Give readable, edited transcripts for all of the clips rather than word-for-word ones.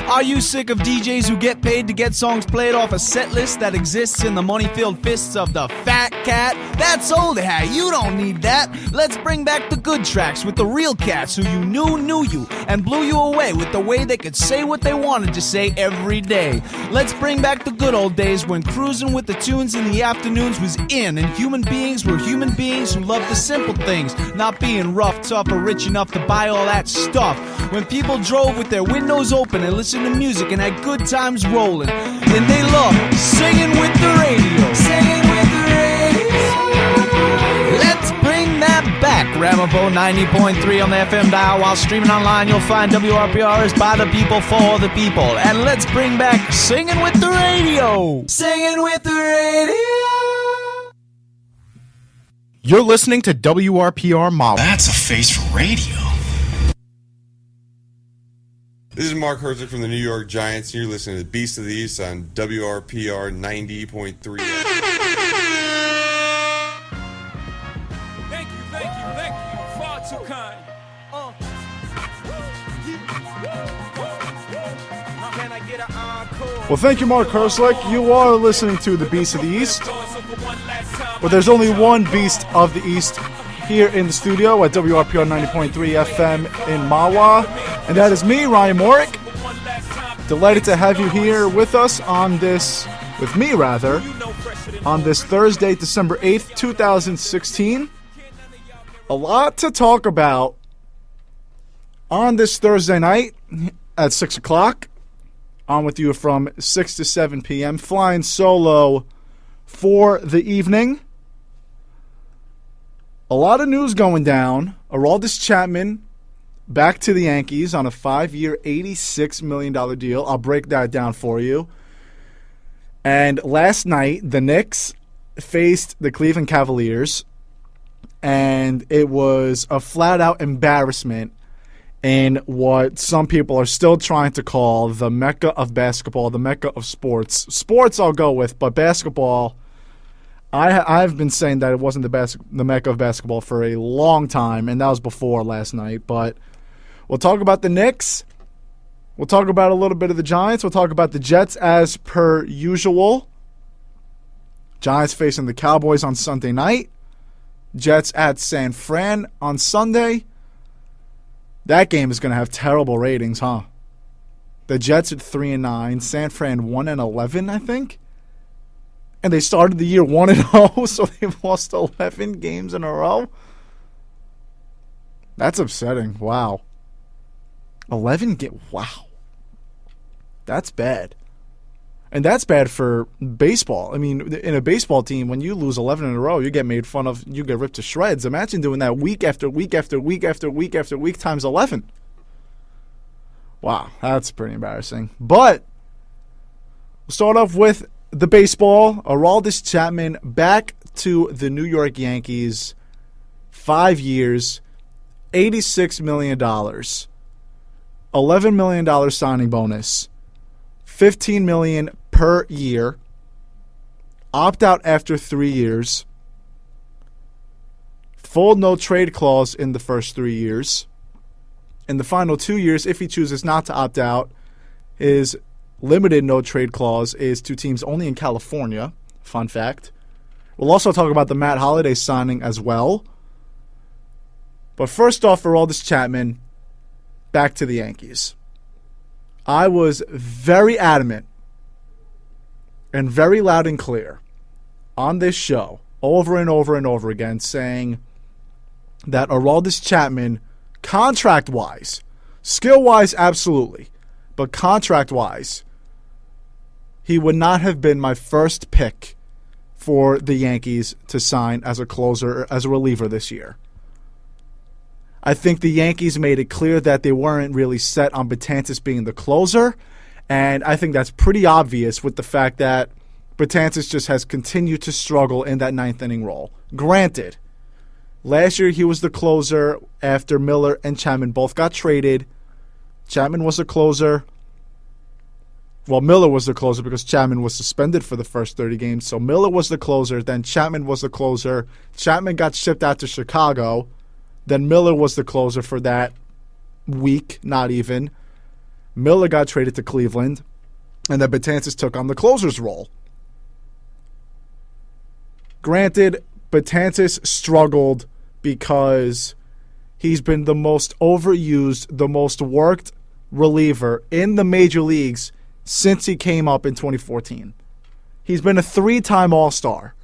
Are you sick of DJs who get paid to get songs played off a set list that exists in the money-filled fists of the fat cat? That's old hat. You don't need that. Let's bring back the good tracks with the real cats who you knew you, and blew you away with the way they could say what they wanted to say every day. Let's bring back the good old days when cruising with the tunes in the afternoons was in, and human beings were human beings who loved the simple things, not being rough, tough, or rich enough to buy all that stuff. When people drove with their windows open and listened to music and had good times rolling, and they loved singing with the radio. Singing with the radio. Let's bring that back. Ramapo 90.3 on the FM dial. While streaming online, you'll find WRPR is by the people for the people. And let's bring back singing with the radio. Singing with the radio. You're listening to WRPR Mahwah. That's a face for radio. This is Mark Herzog from the New York Giants, and you're listening to Beast of the East on WRPR 90.3. Thank you, far too kind. Can I get an encore? Well, thank you, Mark Herzog. You are listening to the Beast of the East. But there's only one Beast of the East here in the studio at WRPR 90.3 FM in Mahwah, and that is me, Ryan Morick. Delighted to have you here with us on this, with me rather, on this Thursday, December 8th, 2016. A lot to talk about on this Thursday night at 6 o'clock. On with you from 6 to 7 p.m., flying solo for the evening. A lot of news going down. Aroldis Chapman back to the Yankees on a 5-year, $86 million deal. I'll break that down for you. And last night, the Knicks faced the Cleveland Cavaliers, and it was a flat-out embarrassment in what some people are still trying to call the Mecca of basketball, the Mecca of sports. Sports I'll go with, but basketball, I've been saying that it wasn't the Mecca of basketball for a long time, and that was before last night. But we'll talk about the Knicks. We'll talk about a little bit of the Giants. We'll talk about the Jets as per usual. Giants facing the Cowboys on Sunday night. Jets at San Fran on Sunday. That game is going to have terrible ratings, huh? The Jets at 3-9, San Fran 1-11, I think. And they started the year 1-0, so they've lost 11 games in a row. That's upsetting. Wow. 11 games. Wow. That's bad. And that's bad for baseball. I mean, in a baseball team, when you lose 11 in a row, you get made fun of, you get ripped to shreds. Imagine doing that week after week after week after week after week times 11. Wow, that's pretty embarrassing. But we'll start off with the baseball. Aroldis Chapman back to the New York Yankees. 5 years, $86 million. $11 million signing bonus. $15 million per year. Opt out after 3 years. Full no trade clause in the first 3 years. In the final 2 years, if he chooses not to opt out, his limited no trade clause is to teams only in California. Fun fact. We'll also talk about the Matt Holliday signing as well. But first off, Aroldis Chapman, back to the Yankees. I was very adamant and very loud and clear on this show over and over and over again saying that Aroldis Chapman, contract-wise, skill-wise, absolutely, but contract-wise, he would not have been my first pick for the Yankees to sign as a closer, as a reliever this year. I think the Yankees made it clear that they weren't really set on Betances being the closer, and I think that's pretty obvious with the fact that Betances just has continued to struggle in that ninth inning role. Granted, last year he was the closer after Miller and Chapman both got traded. Chapman was the closer. Well, Miller was the closer because Chapman was suspended for the first 30 games, so Miller was the closer, then Chapman was the closer. Chapman got shipped out to Chicago. Then Miller was the closer for that week, not even. Miller got traded to Cleveland, and then Betances took on the closer's role. Granted, Betances struggled because he's been the most overused, the most worked reliever in the major leagues since he came up in 2014. He's been a 3-time All-Star.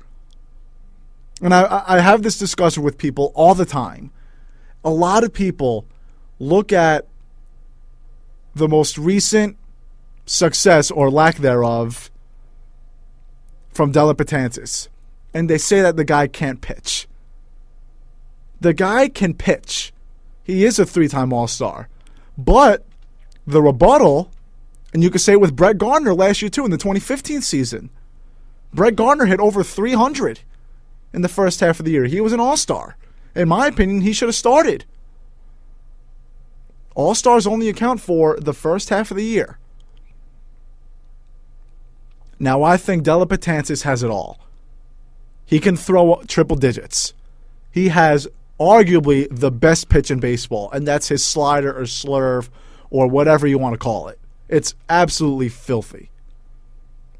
And I have this discussion with people all the time. A lot of people look at the most recent success or lack thereof from Dellin Betances, and they say that the guy can't pitch. The guy can pitch. He is a 3-time All-Star. But the rebuttal, and you could say it with Brett Gardner last year too in the 2015 season. Brett Gardner hit over 300 in the first half of the year. He was an All-Star. In my opinion, he should have started. All-Stars only account for the first half of the year. Now, I think Dellin Betances has it all. He can throw triple digits. He has arguably the best pitch in baseball, and that's his slider or slurve or whatever you want to call it. It's absolutely filthy.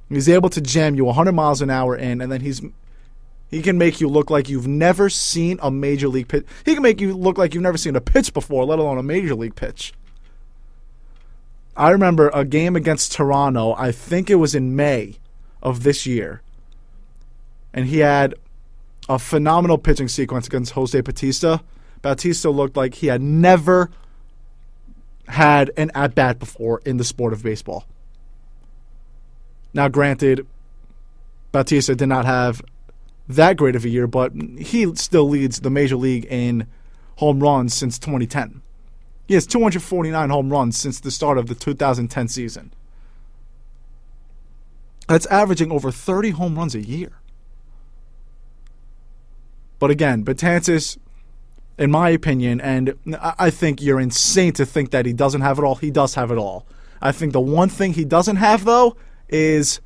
He's able to jam you 100 miles an hour in, and then he can make you look like you've never seen a major league pitch. He can make you look like you've never seen a pitch before, let alone a major league pitch. I remember a game against Toronto, I think it was in May of this year, and he had a phenomenal pitching sequence against Jose Bautista. Bautista looked like he had never had an at-bat before in the sport of baseball. Now, granted, Bautista did not have that great of a year, but he still leads the major league in home runs since 2010. He has 249 home runs since the start of the 2010 season. That's averaging over 30 home runs a year. But again, Betances, in my opinion, and I think you're insane to think that he doesn't have it all. He does have it all. I think the one thing he doesn't have, though, is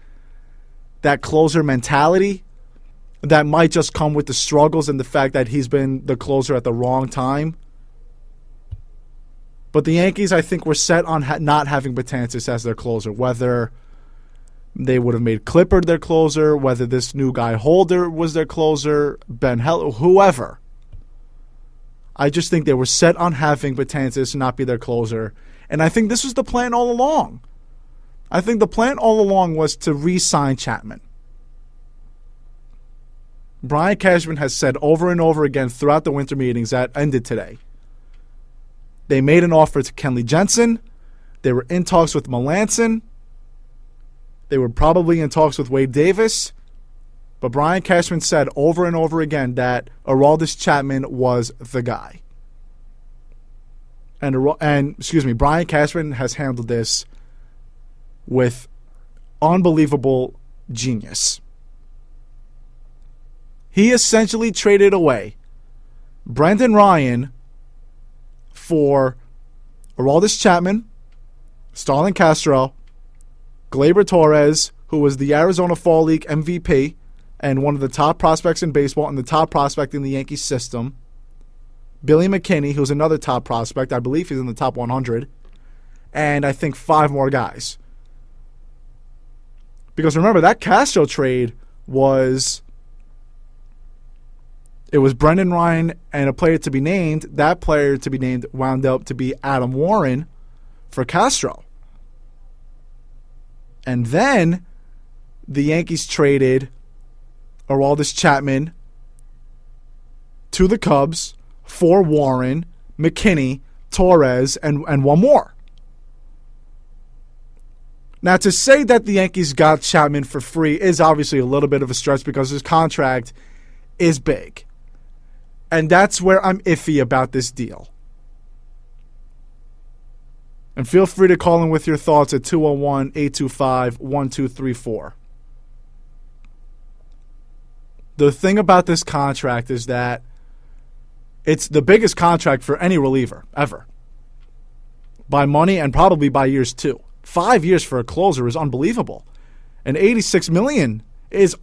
that closer mentality that might just come with the struggles and the fact that he's been the closer at the wrong time. But the Yankees, I think, were set on not having Betances as their closer, whether they would have made Clippard their closer, whether this new guy Holder was their closer, Ben Hell, whoever. I just think they were set on having Betances not be their closer. And I think this was the plan all along. I think the plan all along was to re-sign Chapman. Brian Cashman has said over and over again throughout the winter meetings that ended today. They made an offer to Kenley Jensen. They were in talks with Melanson. They were probably in talks with Wade Davis. But Brian Cashman said over and over again that Aroldis Chapman was the guy. And Brian Cashman has handled this with unbelievable genius. He essentially traded away Brendan Ryan for Aroldis Chapman, Starlin Castro, Gleyber Torres, who was the Arizona Fall League MVP and one of the top prospects in baseball and the top prospect in the Yankees system, Billy McKinney, who's another top prospect. I believe he's in the top 100. And I think 5 more guys. Because remember, that Castro trade was... It was Brendan Ryan and a player to be named. That player to be named wound up to be Adam Warren for Castro. And then the Yankees traded Aroldis Chapman to the Cubs for Warren, McKinney, Torres, and one more. Now, to say that the Yankees got Chapman for free is obviously a little bit of a stretch because his contract is big. And that's where I'm iffy about this deal. And feel free to call in with your thoughts at 201-825-1234. The thing about this contract is that it's the biggest contract for any reliever ever. By money and probably by years too. 5 years for a closer is unbelievable. And $86 million is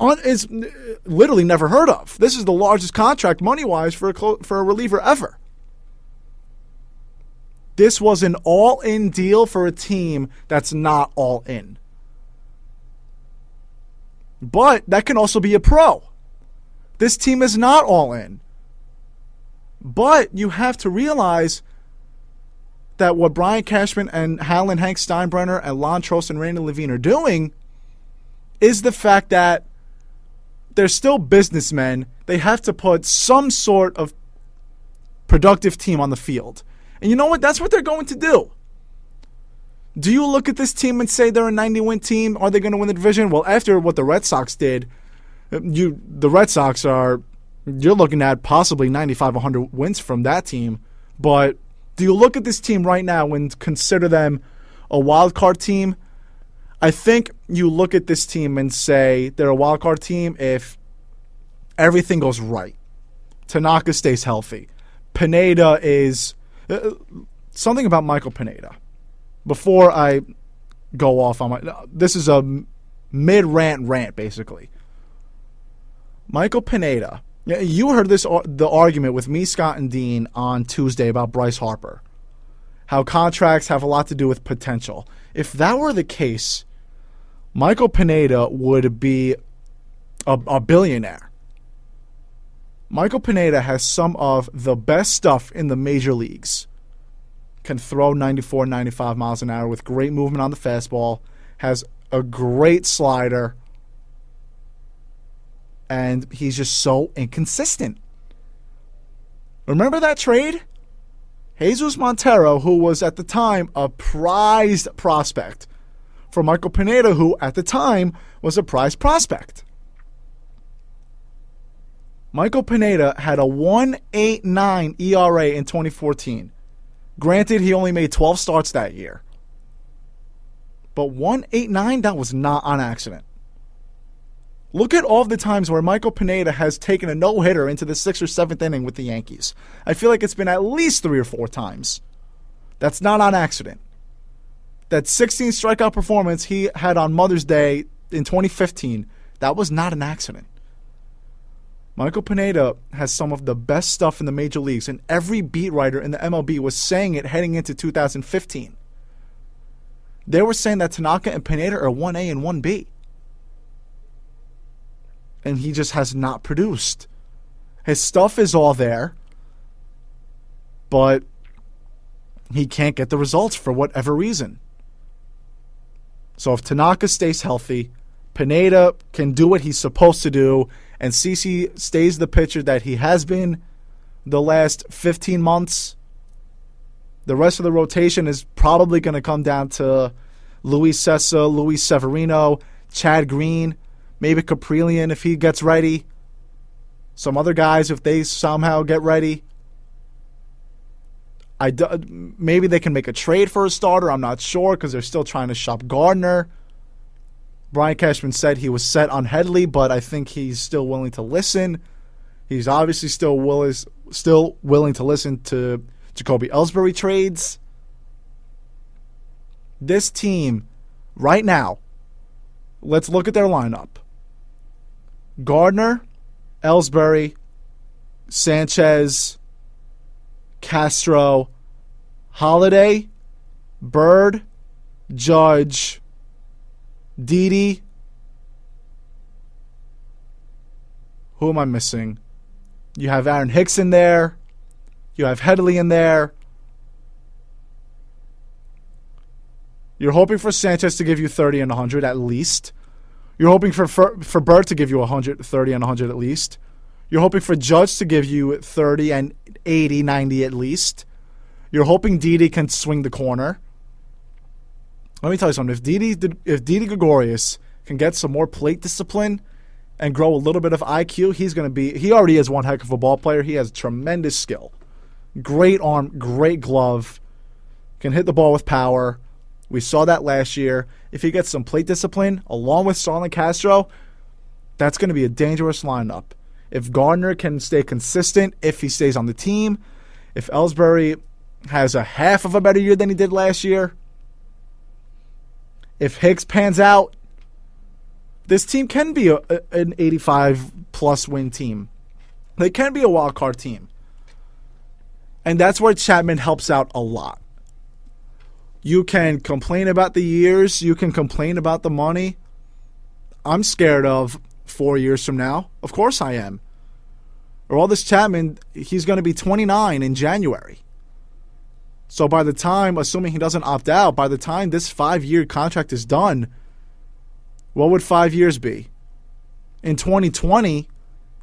literally never heard of. This is the largest contract money-wise for a reliever ever. This was an all-in deal for a team that's not all in. But that can also be a pro. This team is not all in. But you have to realize that what Brian Cashman and Hank Steinbrenner and Lon Trost and Randy Levine are doing is the fact that they're still businessmen. They have to put some sort of productive team on the field. And you know what? That's what they're going to do. Do you look at this team and say they're a 90-win team? Are they going to win the division? Well, after what the Red Sox did, the Red Sox you're looking at possibly 95, 100 wins from that team. But do you look at this team right now and consider them a wild card team? I think you look at this team and say they're a wild card team if everything goes right. Tanaka stays healthy. Pineda is... something about Michael Pineda. Before I go off on this is a mid-rant, basically. Michael Pineda. You heard the argument with me, Scott, and Dean on Tuesday about Bryce Harper. How contracts have a lot to do with potential. If that were the case, Michael Pineda would be a billionaire. Michael Pineda has some of the best stuff in the major leagues. Can throw 94, 95 miles an hour with great movement on the fastball. Has a great slider. And he's just so inconsistent. Remember that trade? Jesus Montero, who was at the time a prized prospect, for Michael Pineda, who at the time was a prized prospect. Michael Pineda had a 1.89 ERA in 2014. Granted, he only made 12 starts that year. But 1.89, that was not on accident. Look at all the times where Michael Pineda has taken a no-hitter into the 6th or 7th inning with the Yankees. I feel like it's been at least 3 or 4 times. That's not on accident. That 16 strikeout performance he had on Mother's Day in 2015, that was not an accident. Michael Pineda has some of the best stuff in the major leagues, and every beat writer in the MLB was saying it heading into 2015. They were saying that Tanaka and Pineda are 1A and 1B. And he just has not produced. His stuff is all there, but he can't get the results for whatever reason. So if Tanaka stays healthy, Pineda can do what he's supposed to do, and CeCe stays the pitcher that he has been the last 15 months, the rest of the rotation is probably going to come down to Luis Sessa, Luis Severino, Chad Green, maybe Caprillion if he gets ready. Some other guys if they somehow get ready. Maybe they can make a trade for a starter. I'm not sure because they're still trying to shop Gardner. Brian Cashman said he was set on Headley, but I think he's still willing to listen. He's obviously still willing to listen to Jacoby Ellsbury trades. This team, right now, let's look at their lineup. Gardner, Ellsbury, Sanchez, Castro, Holliday, Bird, Judge, Didi. Who am I missing? You have Aaron Hicks in there. You have Headley in there. You're hoping for Sanchez to give you 30 and 100 at least. You're hoping for Bird to give you 100, 30 and 100 at least. You're hoping for Judge to give you 30 and 80, 90 at least. You're hoping Didi can swing the corner. Let me tell you something. If Didi Gregorius can get some more plate discipline and grow a little bit of IQ, he already is one heck of a ball player. He has tremendous skill. Great arm, great glove. Can hit the ball with power. We saw that last year. If he gets some plate discipline, along with Starlin Castro, that's going to be a dangerous lineup. If Gardner can stay consistent, if he stays on the team, if Ellsbury has a half of a better year than he did last year, if Hicks pans out, this team can be an 85-plus win team. They can be a wild card team. And that's where Chapman helps out a lot. You can complain about the years. You can complain about the money. I'm scared of 4 years from now. Of course I am. Aroldis Chapman, he's going to be 29 in January. So by the time, assuming he doesn't opt out, by the time this 5-year contract is done, what would 5 years be? In 2020,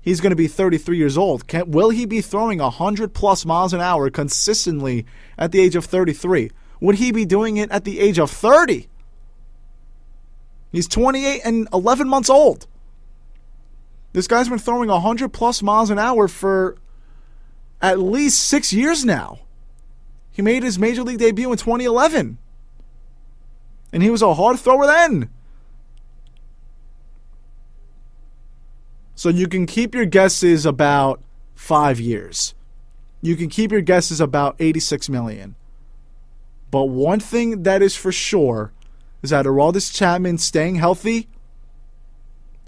he's going to be 33 years old. Will he be throwing 100-plus miles an hour consistently at the age of 33? Would he be doing it at the age of 30? He's 28 and 11 months old. This guy's been throwing 100-plus miles an hour for at least 6 years now. He made his Major League debut in 2011. And he was a hard thrower then. So you can keep your guesses about 5 years. You can keep your guesses about $86 million. But one thing that is for sure is that Aroldis Chapman staying healthy,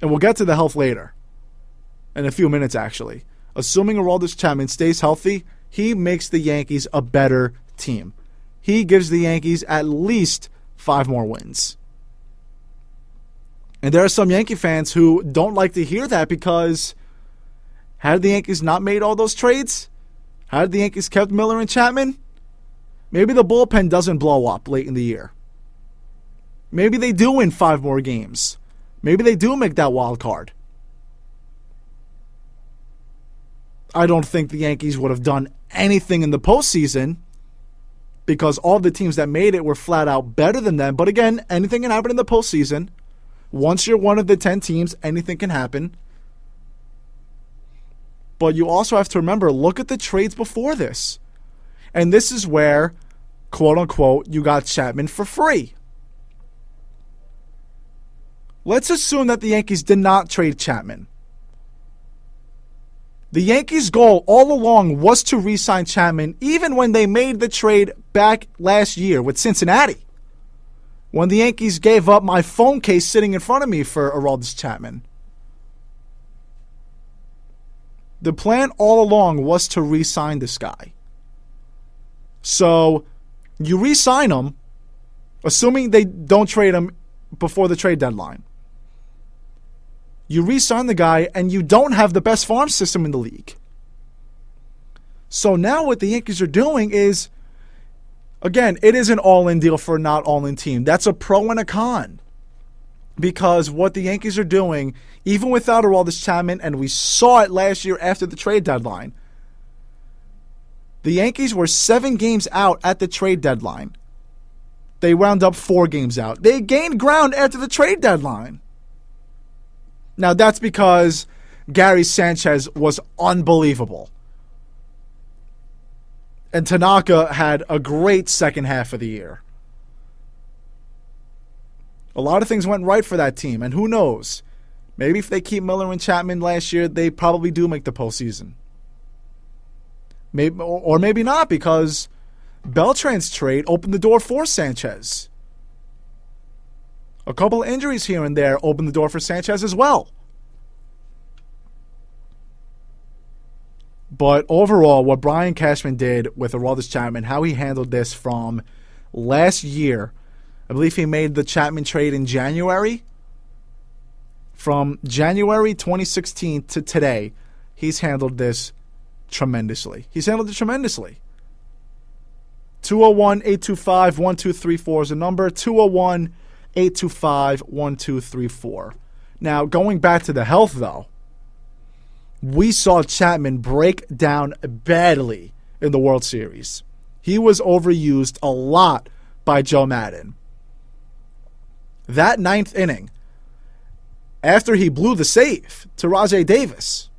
and we'll get to the health later, in a few minutes actually. Assuming Aroldis Chapman stays healthy, he makes the Yankees a better team. He gives the Yankees at least 5 more wins. And there are some Yankee fans who don't like to hear that because had the Yankees not made all those trades, had the Yankees kept Miller and Chapman, maybe the bullpen doesn't blow up late in the year. Maybe they do win 5 more games. Maybe they do make that wild card. I don't think the Yankees would have done anything in the postseason because all the teams that made it were flat out better than them. But again, anything can happen in the postseason. Once you're one of the 10 teams, anything can happen. But you also have to remember, look at the trades before this. And this is where, quote unquote, you got Chapman for free. Let's assume that the Yankees did not trade Chapman. The Yankees' goal all along was to re-sign Chapman even when they made the trade back last year with Cincinnati. When the Yankees gave up my phone case sitting in front of me for Aroldis Chapman. The plan all along was to re-sign this guy. So, you re-sign him, assuming they don't trade him before the trade deadline. You re-sign the guy, and you don't have the best farm system in the league. So now what the Yankees are doing is, again, it is an all-in deal for a not all-in team. That's a pro and a con. Because what the Yankees are doing, even without Aroldis Chapman, and we saw it last year after the trade deadline, the Yankees were 7 games out at the trade deadline. They wound up 4 games out. They gained ground after the trade deadline. Now, that's because Gary Sanchez was unbelievable. And Tanaka had a great second half of the year. A lot of things went right for that team, and who knows? Maybe if they keep Miller and Chapman last year, they probably do make the postseason. Maybe, or maybe not, because Beltran's trade opened the door for Sanchez. A couple of injuries here and there opened the door for Sanchez as well. But overall, what Brian Cashman did with Aroldis Chapman, how he handled this from last year, I believe he made the Chapman trade in January. From January 2016 to today, he's handled this tremendously. 201-825-1234 is the number. 201-825-1234. Now, going back to the health, though, we saw Chapman break down badly in the World Series. He was overused a lot by Joe Madden. That 9th inning, after he blew the save to Rajai Davis,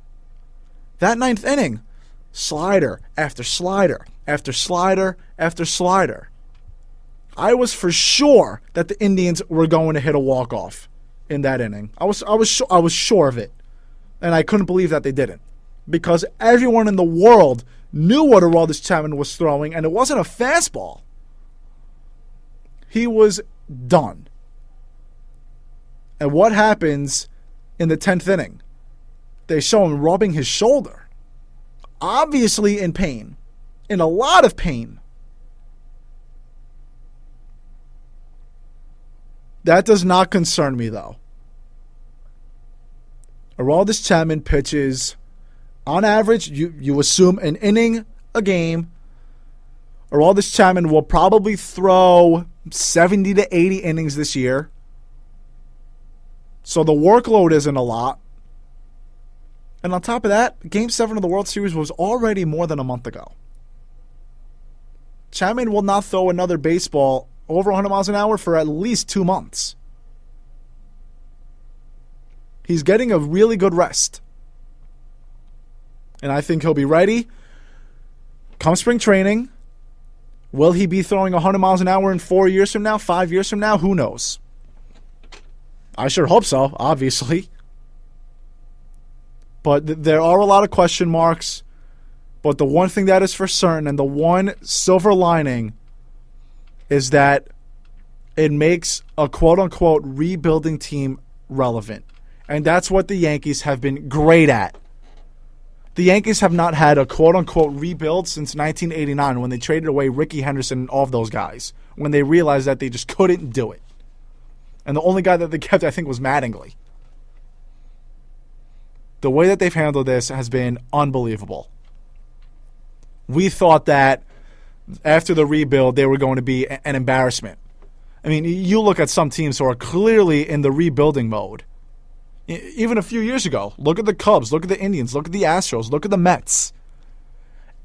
that 9th inning, slider after slider after slider after slider. I was for sure that the Indians were going to hit a walk-off in that inning. I was sure of it. And I couldn't believe that they didn't. Because everyone in the world knew what Aroldis Chapman was throwing, and it wasn't a fastball. He was done. And what happens in the 10th inning? They show him rubbing his shoulder. Obviously in pain. In a lot of pain. That does not concern me, though. Aroldis Chapman pitches, on average, you assume an inning a game. Aroldis Chapman will probably throw 70 to 80 innings this year. So the workload isn't a lot. And on top of that, Game 7 of the World Series was already more than a month ago. Chapman will not throw another baseball over 100 miles an hour for at least 2 months. He's getting a really good rest. And I think he'll be ready come spring training. Will he be throwing 100 miles an hour in 4 years from now, 5 years from now? Who knows? I sure hope so, obviously. But there are a lot of question marks. But the one thing that is for certain, and the one silver lining, is that it makes a quote-unquote rebuilding team relevant. And that's what the Yankees have been great at. The Yankees have not had a quote-unquote rebuild since 1989 when they traded away Ricky Henderson and all of those guys, when they realized that they just couldn't do it. And the only guy that they kept, I think, was Mattingly. The way that they've handled this has been unbelievable. We thought that after the rebuild, they were going to be an embarrassment. I mean, you look at some teams who are clearly in the rebuilding mode. Even a few years ago, look at the Cubs, look at the Indians, look at the Astros, look at the Mets.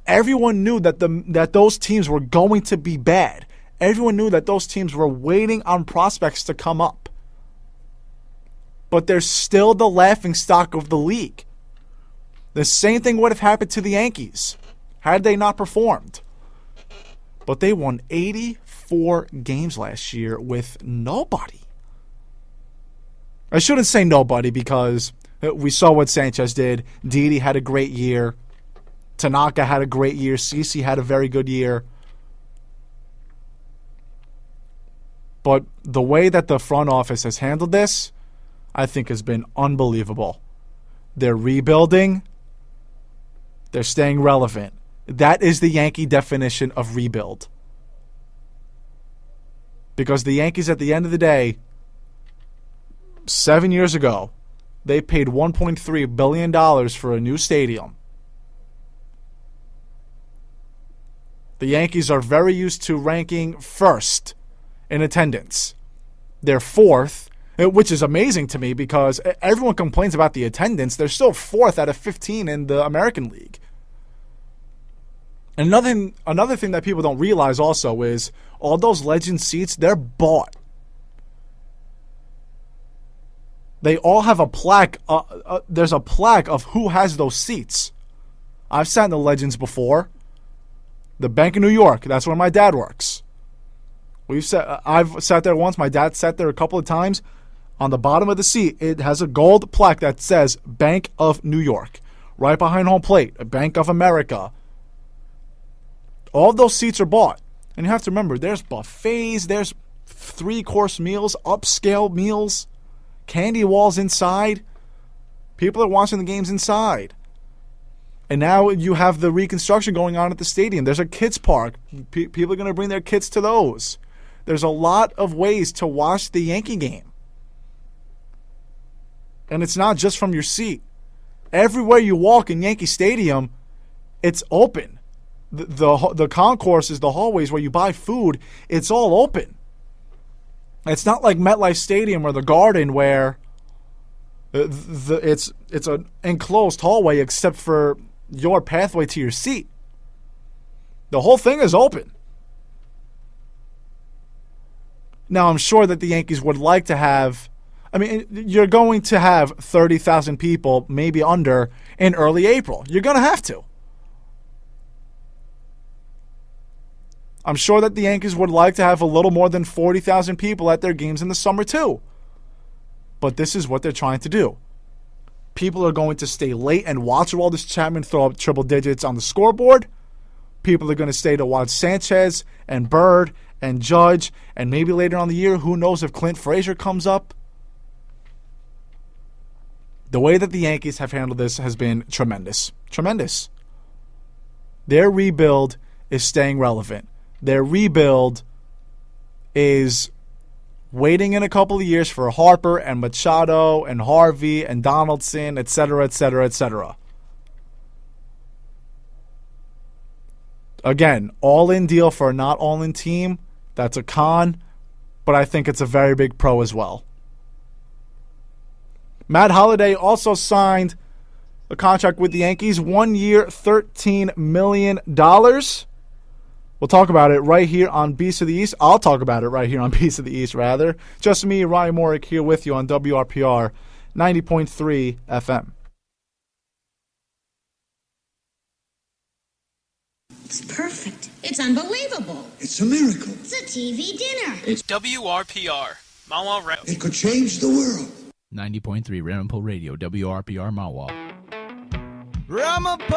Everyone knew that those teams were going to be bad. Everyone knew that those teams were waiting on prospects to come up. But they're still the laughingstock of the league. The same thing would have happened to the Yankees had they not performed. But they won 84 games last year with nobody. I shouldn't say nobody because we saw what Sanchez did. Didi had a great year. Tanaka had a great year. CeCe had a very good year. But the way that the front office has handled this, I think, has been unbelievable. They're rebuilding. They're staying relevant. That is the Yankee definition of rebuild. Because the Yankees, at the end of the day, 7 years ago, they paid $1.3 billion for a new stadium. The Yankees are very used to ranking first in attendance. They're fourth, which is amazing to me because everyone complains about the attendance. They're still fourth out of 15 in the American League. And another thing that people don't realize also is all those Legend seats, they're bought. They all have a plaque. There's a plaque of who has those seats. I've sat in the Legends before. The Bank of New York, that's where my dad works. I've sat there once. My dad sat there a couple of times. On the bottom of the seat, it has a gold plaque that says Bank of New York. Right behind home plate, Bank of America. All of those seats are bought. And you have to remember, there's buffets, there's 3-course meals, upscale meals, candy walls inside. People are watching the games inside. And now you have the reconstruction going on at the stadium. There's a kids park. People are going to bring their kids to those. There's a lot of ways to watch the Yankee game. And it's not just from your seat. Everywhere you walk in Yankee Stadium, it's open. The concourses, the hallways where you buy food, it's all open. It's not like MetLife Stadium or the Garden where it's an enclosed hallway except for your pathway to your seat. The whole thing is open. Now, I'm sure that the Yankees would like to have, you're going to have 30,000 people, maybe under, in early April. You're going to have to. I'm sure that the Yankees would like to have a little more than 40,000 people at their games in the summer too. But this is what they're trying to do. People are going to stay late and watch Aroldis Chapman throw up triple digits on the scoreboard. People are going to stay to watch Sanchez and Bird and Judge, and maybe later on in the year, who knows if Clint Frazier comes up. The way that the Yankees have handled this has been tremendous. Tremendous. Their rebuild is staying relevant. Their rebuild is waiting in a couple of years for Harper and Machado and Harvey and Donaldson, etc., etc., etc. Again, all-in deal for a not all-in team. That's a con, but I think it's a very big pro as well. Matt Holliday also signed a contract with the Yankees, 1 year, $13 million. We'll talk about it right here on Beast of the East. I'll talk about it right here on Beast of the East, rather. Just me, Ryan Morick, here with you on WRPR 90.3 FM. It's perfect. It's unbelievable. It's a miracle. It's a TV dinner. It's WRPR. Mawa Rep. It could change the world. 90.3 Ramapo Radio, WRPR Mawa. Ramapo!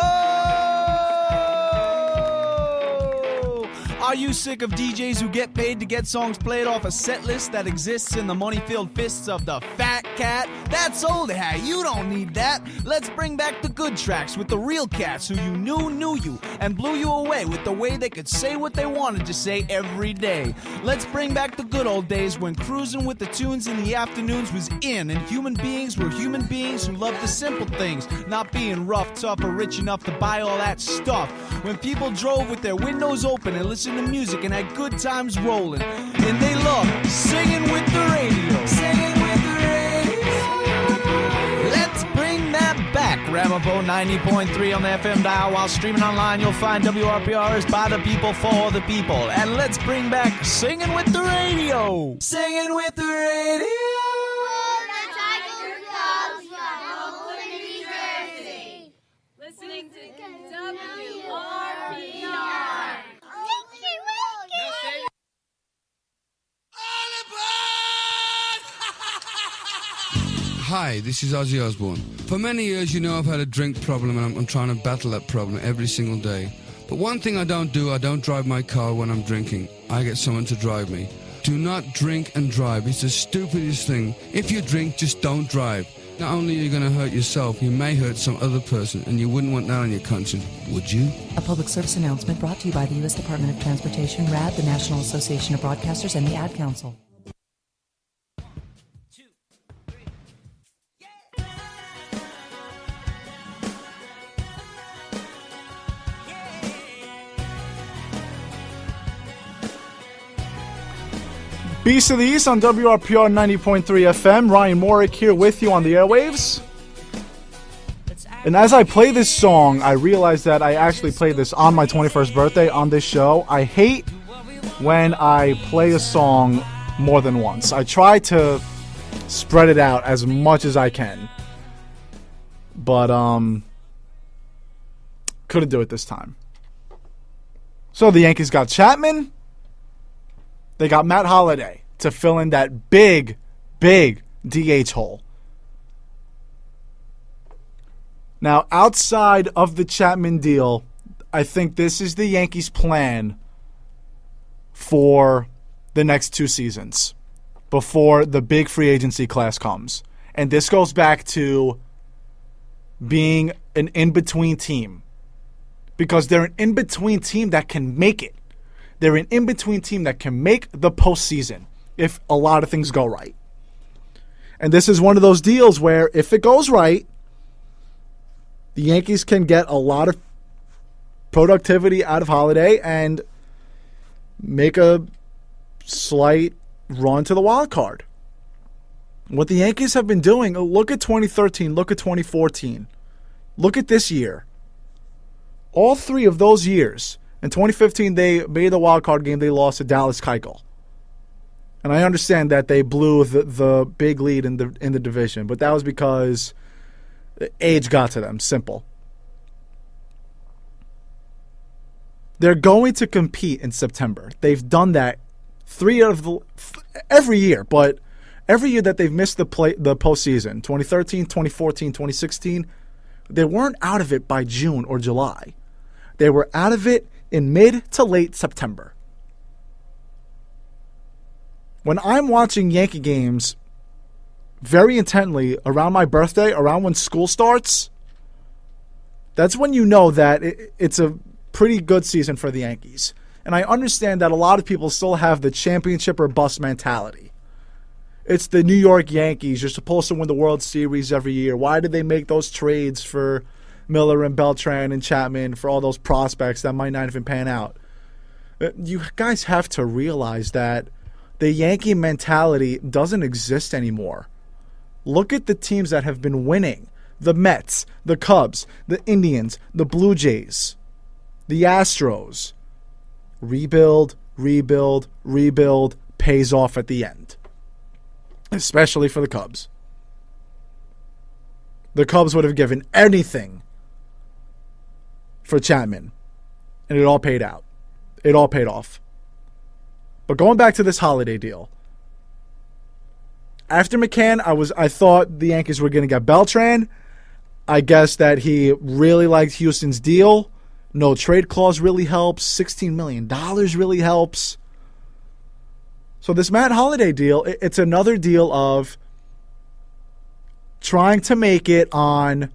Are you sick of DJs who get paid to get songs played off a set list that exists in the money-filled fists of the fat cat? That's old hat. You don't need that. Let's bring back the good tracks with the real cats who you knew you, and blew you away with the way they could say what they wanted to say every day. Let's bring back the good old days when cruising with the tunes in the afternoons was in, and human beings were human beings who loved the simple things, not being rough, tough, or rich enough to buy all that stuff. When people drove with their windows open and listened to music and had good times rolling, and they loved singing with the radio. Singing with the radio. Let's bring that back. Ramapo 90.3 on the FM dial. While streaming online, you'll find WRPR is by the people for the people. And let's bring back singing with the radio. Singing with the radio. Listening to WRPR. Hi, this is Ozzy Osbourne. For many years, you know I've had a drink problem, and I'm trying to battle that problem every single day. But one thing I don't do, I don't drive my car when I'm drinking. I get someone to drive me. Do not drink and drive. It's the stupidest thing. If you drink, just don't drive. Not only are you going to hurt yourself, you may hurt some other person, and you wouldn't want that on your conscience, would you? A public service announcement brought to you by the U.S. Department of Transportation, RAD, the National Association of Broadcasters, and the Ad Council. Beast of the East on WRPR 90.3 FM. Ryan Morick here with you on the airwaves. And as I play this song, I realize that I actually played this on my 21st birthday on this show. I hate when I play a song more than once. I try to spread it out as much as I can. But, couldn't do it this time. So the Yankees got Chapman. They got Matt Holliday to fill in that big DH hole. Now, outside of the Chapman deal, I think this is the Yankees' plan for the next 2 seasons before the big free agency class comes. And this goes back to being an in-between team, because they're an in-between team that can make it. They're an in-between team that can make the postseason if a lot of things go right. And this is one of those deals where if it goes right, the Yankees can get a lot of productivity out of Holliday and make a slight run to the wild card. What the Yankees have been doing, look at 2013, look at 2014, look at this year. All 3 of those years. In 2015, they made the wild card game. They lost to Dallas Keuchel. And I understand that they blew the big lead in the division, but that was because age got to them. Simple. They're going to compete in September. They've done that every year, but every year that they've missed the postseason, 2013, 2014, 2016, they weren't out of it by June or July. They were out of it in mid to late September. When I'm watching Yankee games very intently around my birthday, around when school starts, that's when you know that it's a pretty good season for the Yankees. And I understand that a lot of people still have the championship or bust mentality. It's the New York Yankees. You're supposed to win the World Series every year. Why did they make those trades for Miller and Beltran and Chapman, for all those prospects that might not even pan out? You guys have to realize that the Yankee mentality doesn't exist anymore. Look at the teams that have been winning. The Mets, the Cubs, the Indians, the Blue Jays, the Astros. Rebuild, rebuild, rebuild pays off at the end. Especially for the Cubs. The Cubs would have given anything for Chapman. And it all paid out. It all paid off. But going back to this Holliday deal. After McCann, I thought the Yankees were going to get Beltran. I guess that he really liked Houston's deal. No trade clause really helps. $16 million really helps. So this Matt Holliday deal, it's another deal of trying to make it on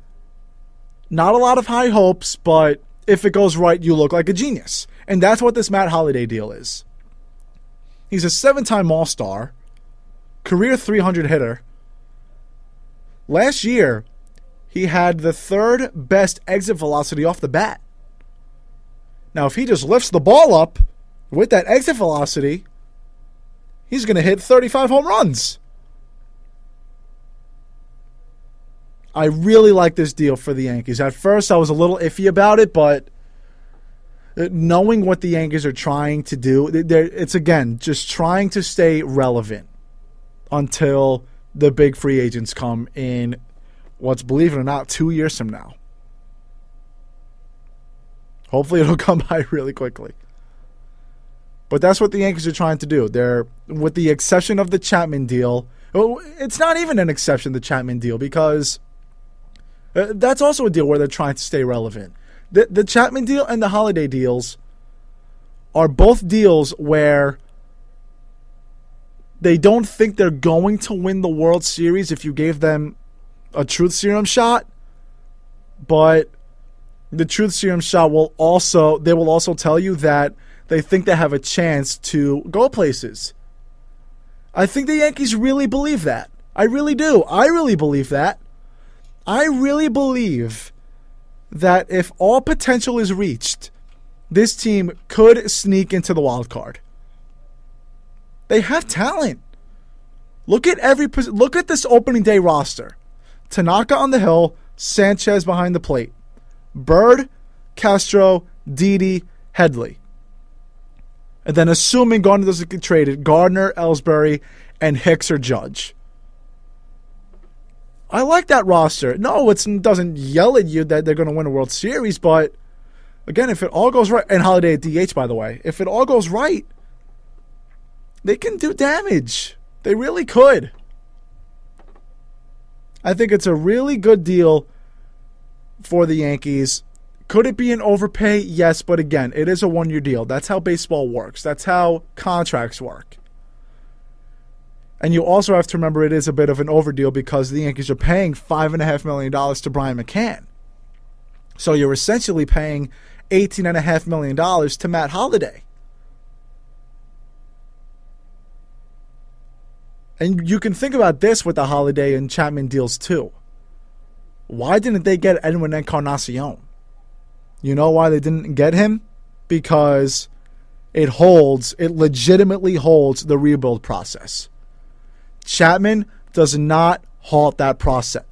not a lot of high hopes, but if it goes right, you look like a genius. And that's what this Matt Holliday deal is. He's a 7-time All-Star, career 300 hitter. Last year, he had the 3rd best exit velocity off the bat. Now, if he just lifts the ball up with that exit velocity, he's going to hit 35 home runs. I really like this deal for the Yankees. At first, I was a little iffy about it, but knowing what the Yankees are trying to do, it's, again, just trying to stay relevant until the big free agents come in, what's, believe it or not, 2 years from now. Hopefully it'll come by really quickly. But that's what the Yankees are trying to do. They're, with the exception of the Chapman deal, it's not even an exception, the Chapman deal, because that's also a deal where they're trying to stay relevant. The Chapman deal and the Holliday deals are both deals where they don't think they're going to win the World Series if you gave them a truth serum shot, but the truth serum shot will also tell you that they think they have a chance to go places. I think the Yankees really believe that. I really do. I really believe that. I really believe that if all potential is reached, this team could sneak into the wild card. They have talent. Look at this opening day roster. Tanaka on the hill, Sanchez behind the plate. Bird, Castro, Didi, Headley. And then assuming Gardner doesn't get traded, Gardner, Ellsbury, and Hicks or Judge. I like that roster. No, it doesn't yell at you that they're going to win a World Series, but again, if it all goes right, and Holliday at DH, by the way, if it all goes right, they can do damage. They really could. I think it's a really good deal for the Yankees. Could it be an overpay? Yes, but again, it is a one-year deal. That's how baseball works. That's how contracts work. And you also have to remember it is a bit of an overdeal because the Yankees are paying $5.5 million to Brian McCann. So you're essentially paying $18.5 million to Matt Holliday. And you can think about this with the Holliday and Chapman deals too. Why didn't they get Edwin Encarnacion? You know why they didn't get him? Because it legitimately holds the rebuild process. Chapman does not halt the process.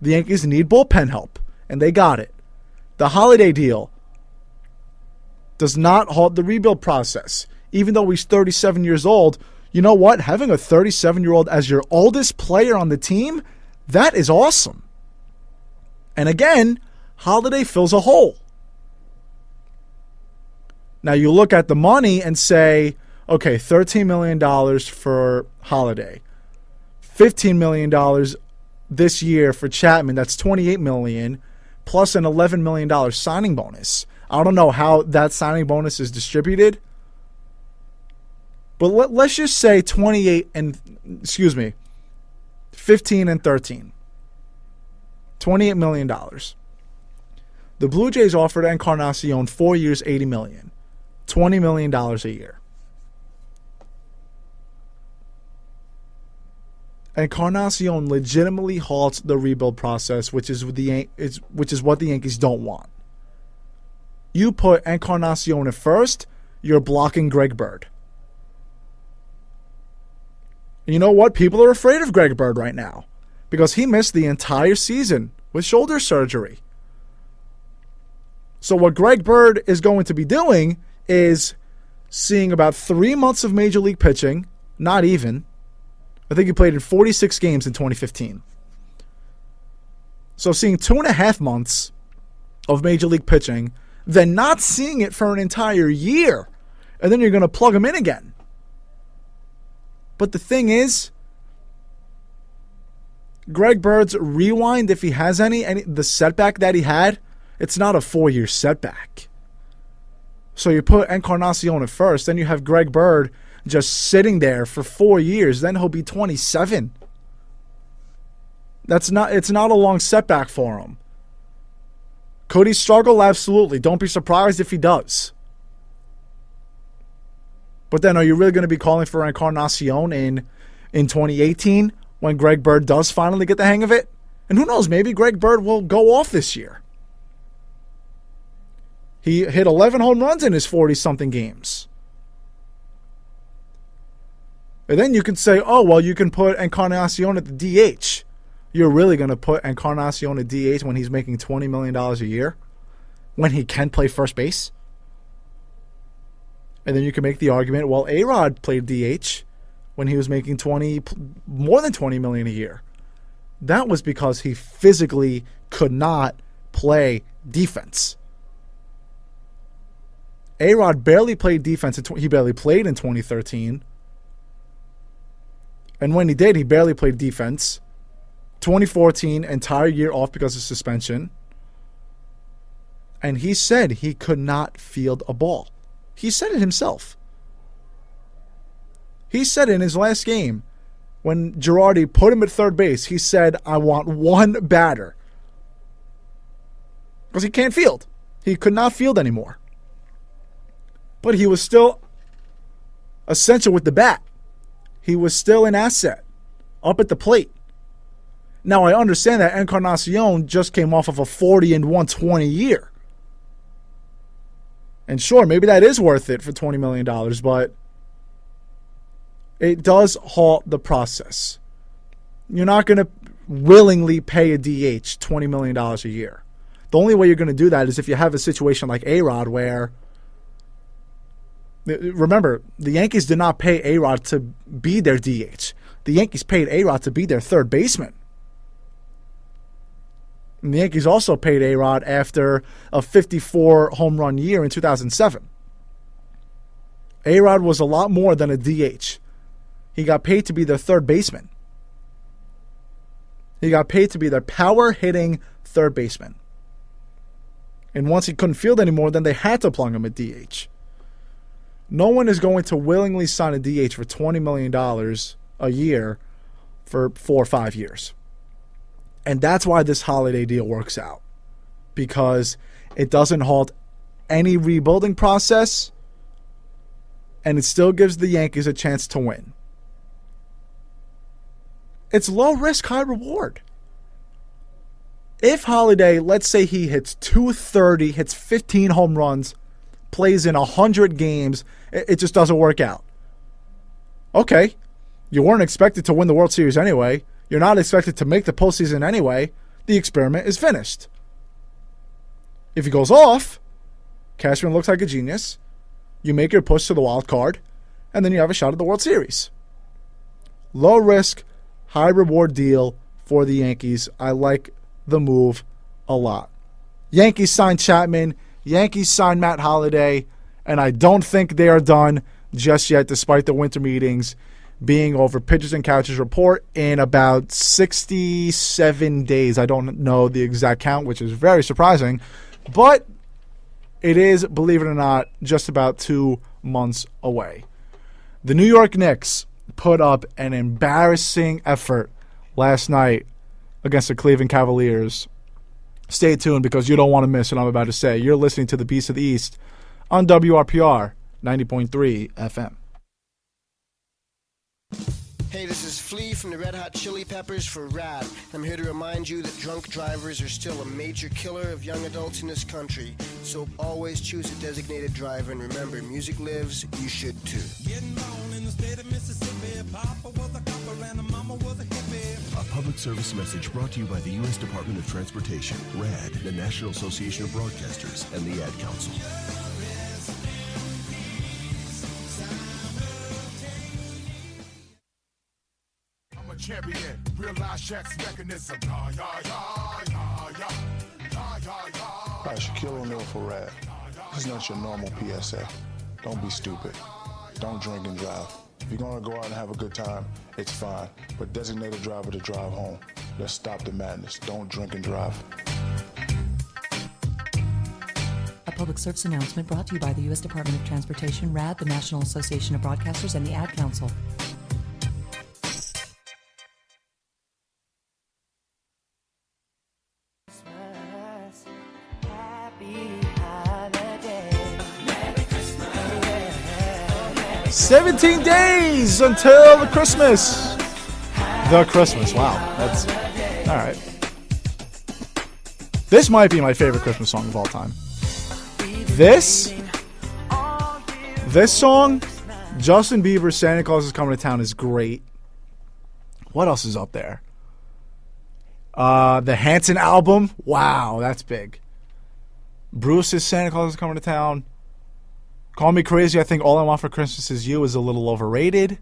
The Yankees need bullpen help, and they got it. The Holliday deal does not halt the rebuild process. Even though he's 37 years old, you know what? Having a 37-year-old as your oldest player on the team, that is awesome. And again, Holliday fills a hole. Now you look at the money and say, okay, $13 million for Holliday, $15 million this year for Chapman. That's $28 million, plus an $11 million signing bonus. I don't know how that signing bonus is distributed, but let's just say 15 and 13. $28 million. The Blue Jays offered Encarnacion 4 years, $80 million. $20 million a year. Encarnacion legitimately halts the rebuild process, which is what the Yankees don't want. You put Encarnacion at first, you're blocking Greg Bird. You know what? People are afraid of Greg Bird right now because he missed the entire season with shoulder surgery. So what Greg Bird is going to be doing is seeing about 3 months of Major League pitching, not even. I think he played in 46 games in 2015. So seeing 2.5 months of Major League pitching, then not seeing it for an entire year, and then you're going to plug him in again. But the thing is, Greg Bird's rewind, if he has any the setback that he had, it's not a 4-year setback. So you put Encarnacion at first, then you have Greg Bird just sitting there for 4 years, then he'll be 27. It's not a long setback for him. Could he struggle? Absolutely. Don't be surprised if he does. But then are you really going to be calling for Encarnacion in 2018 when Greg Bird does finally get the hang of it? And who knows, maybe Greg Bird will go off this year. He hit 11 home runs in his 40-something games. And then you can say, oh, well, you can put Encarnacion at the DH. You're really going to put Encarnacion at DH when he's making $20 million a year? When he can play first base? And then you can make the argument, well, A-Rod played DH when he was making more than $20 million a year. That was because he physically could not play defense. A-Rod barely played defense. He barely played in 2013. And when he did, he barely played defense. 2014, entire year off because of suspension. And he said he could not field a ball. He said it himself. He said in his last game, when Girardi put him at third base, he said, I want one batter. Because he can't field. He could not field anymore. But he was still essential with the bat. He was still an asset up at the plate. Now, I understand that Encarnacion just came off of a 40 and 120 year. And sure, maybe that is worth it for $20 million, but it does halt the process. You're not going to willingly pay a DH $20 million a year. The only way you're going to do that is if you have a situation like A-Rod where, remember, the Yankees did not pay A-Rod to be their DH. The Yankees paid A-Rod to be their third baseman. And the Yankees also paid A-Rod after a 54 home run year in 2007. A-Rod was a lot more than a DH. He got paid to be their third baseman. He got paid to be their power-hitting third baseman. And once he couldn't field anymore, then they had to plug him at DH. No one is going to willingly sign a DH for $20 million a year for 4 or 5 years. And that's why this Holliday deal works out. Because it doesn't halt any rebuilding process, and it still gives the Yankees a chance to win. It's low risk, high reward. If Holliday, let's say he hits 230, hits 15 home runs, plays in 100 games, it just doesn't work out. Okay, you weren't expected to win the World Series anyway. You're not expected to make the postseason anyway. The experiment is finished. If he goes off, Cashman looks like a genius. You make your push to the wild card, and then you have a shot at the World Series. Low risk, high reward deal for the Yankees. I like the move a lot. Yankees signed Chapman. Yankees signed Matt Holliday. And I don't think they are done just yet, despite the winter meetings being over. Pitchers and Couches report in about 67 days. I don't know the exact count, which is very surprising. But it is, believe it or not, just about 2 months away. The New York Knicks put up an embarrassing effort last night against the Cleveland Cavaliers. Stay tuned because you don't want to miss what I'm about to say. You're listening to the Beast of the East on WRPR 90.3 FM. Hey, this is Flea from the Red Hot Chili Peppers for RAD. I'm here to remind you that drunk drivers are still a major killer of young adults in this country. So always choose a designated driver, and remember, music lives, you should too. Getting born in the state of Mississippi, Papa was a copper and Mama was a hippie. A public service message brought to you by the U.S. Department of Transportation, RAD, the National Association of Broadcasters, and the Ad Council. Champion, realize Shaq's mechanism. Hi, Shaquille O'Neal for RAD. This is not your normal PSA. Don't be stupid. Don't drink and drive. If you're going to go out and have a good time, it's fine. But designate a driver to drive home. Let's stop the madness. Don't drink and drive. A public service announcement brought to you by the U.S. Department of Transportation, RAD, the National Association of Broadcasters, and the Ad Council. Yeah. 17 days until the Christmas. The Christmas, wow. That's all right. This might be my favorite Christmas song of all time. This song, Justin Bieber's Santa Claus is Coming to Town, is great. What else is up there? The Hanson album, wow, that's big. Bruce's Santa Claus is Coming to Town. Call Me Crazy, I think All I Want for Christmas Is You is a little overrated.